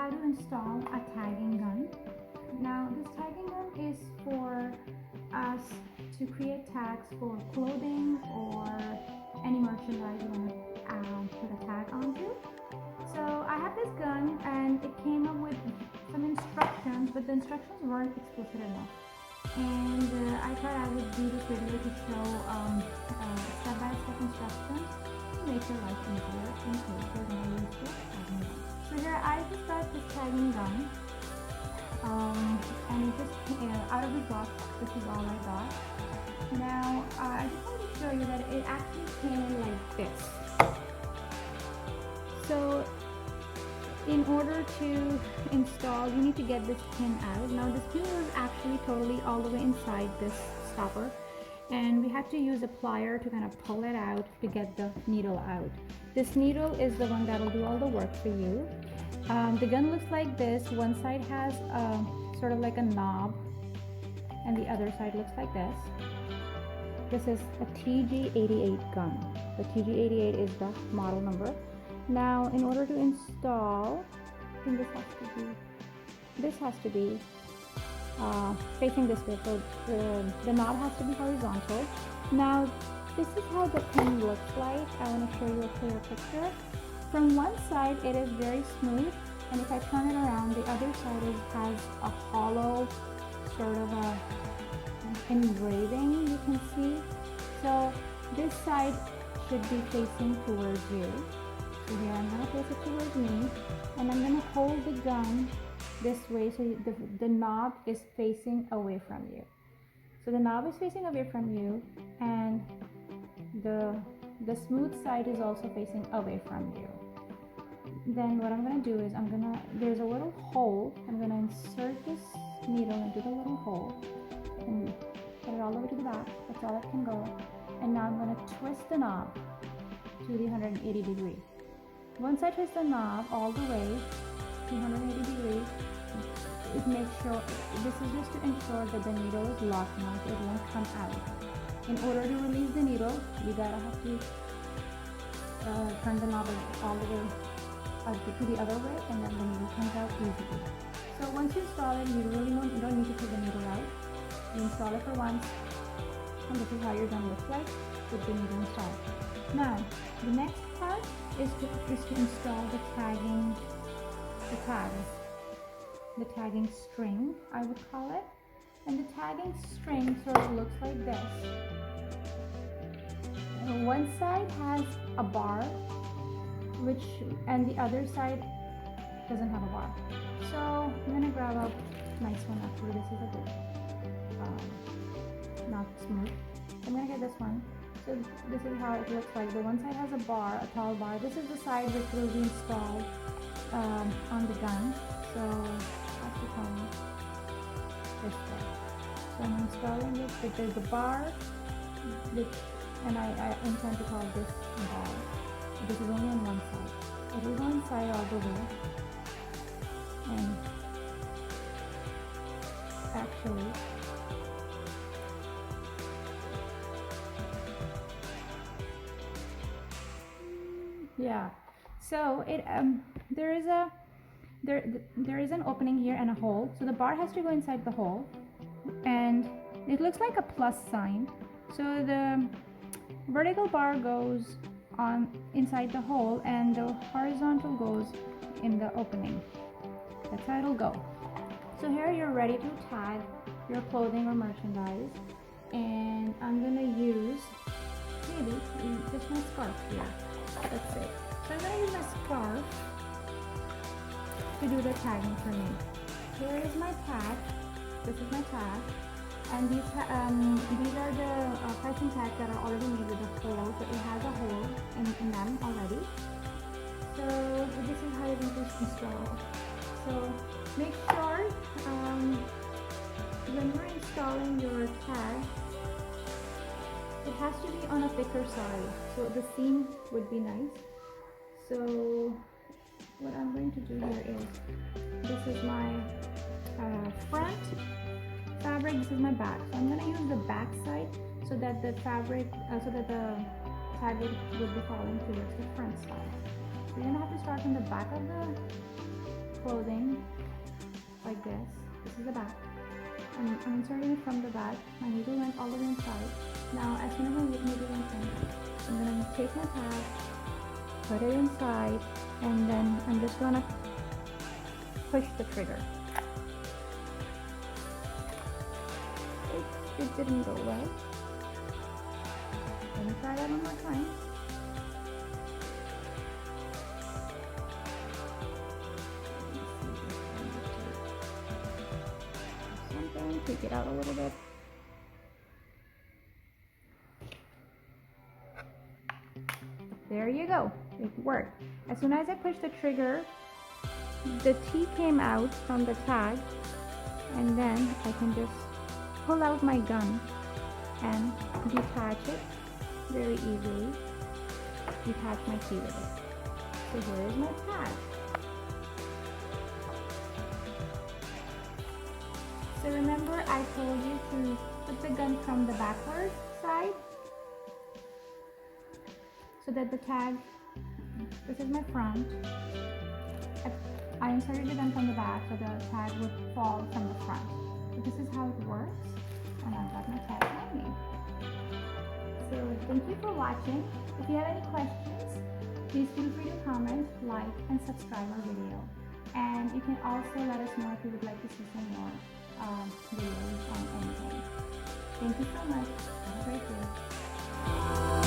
how to install a tagging gun. Now this tagging gun is for us to create tags for clothing or any merchandise you want to put a tag onto. So I have this gun and it came up with some instructions, but the instructions weren't explicit enough. And I thought I would do this video to show step-by-step instructions to make your life easier in case you're going to use this tagging gun. So here I just got this tagging gun, and it just came out of the box. This is all I got. Now I just want to show you that it actually came in like this. So in order to install, you need to get this pin out. Now this pin was actually totally all the way inside this stopper, and we had to use a plier to kind of pull it out to get the needle out. This needle is the one that will do all the work for you. The gun looks like this. One side has sort of like a knob, and the other side looks like this. This is a TG88 gun. The TG88 is the model number. Now, in order to install, I think this has to be facing this way. So the knob has to be horizontal. Now, this is how the pin looks like. I want to show you a clear picture. From one side, it is very smooth, and if I turn it around, the other side has a hollow sort of a engraving, you can see. So this side should be facing towards you. So here I'm going to place it towards me, and I'm going to hold the gun this way so the knob is facing away from you. So the knob is facing away from you, and the smooth side is also facing away from you. Then what I'm going to do is there's a little hole. I'm going to insert this needle into the little hole and put it all the way to the back. That's all it can go. And now I'm going to twist the knob to the 180 degree. Once I twist the knob all the way to 180 degrees, it makes sure, this is just to ensure that the needle is locked now, so it won't come out. In order to release the needle, you gotta have to turn the knob all the way to the other way, and then the needle comes out easily. So once you install it, you really don't need to take the needle out. You install it for once, and this is how your gun looks like with the needle installed. Now, the next part is to install the tagging string, I would call it. And the tagging string sort of looks like this. And one side has a bar, and the other side doesn't have a bar. So I'm gonna grab a nice one. Actually, this is a bit not smooth. I'm gonna get this one. So this is how it looks like. The one side has a bar, a tall bar. This is the side which will be installed on the gun. So it has to come this way. So I'm installing it. But there's a bar, and I intend to call this bar. This is only on one side. It will go inside all the way. And actually, yeah, so there is an opening here and a hole, so the bar has to go inside the hole, and it looks like a plus sign. So the vertical bar goes on inside the hole, and the horizontal goes in the opening. That's how it'll go. So here you're ready to tag your clothing or merchandise, and I'm gonna use maybe just my scarf here. Let's see. So I'm going to use my scarf to do the tagging for me. Here is my tag. This is my tag. And these are the pricing tags that are already made with a hole. So it has a hole in them already. So this is how you're going to install. So make sure when you're installing your tag, it has to be on a thicker side, so the seam would be nice. So what I'm going to do here is, this is my front fabric, this is my back. So I'm going to use the back side so that the fabric, so that the tag would be falling towards the front side. So you're going to have to start from the back of the clothing like this. This is the back. I'm inserting it from the back. My needle went all the way inside. Now, as soon as my needle went in, I'm gonna take my tag, put it inside, and then I'm just gonna push the trigger. It didn't go well. Let me try that one more time. Something, take it out a little bit. There you go. It worked. As soon as I pushed the trigger, the T came out from the tag, and then I can just pull out my gun and detach it very easily. Detach my T with it. So here is my tag. So remember I told you to put the gun from the backward side so that the tag, this is my front. I inserted the gun from the back so the tag would fall from the front. So this is how it works, and I've got my tag hanging. So thank you for watching. If you have any questions, please feel free to comment, like, and subscribe our video. And you can also let us know if you would like to see some more videos on anything. Thank you so much. Have a great day.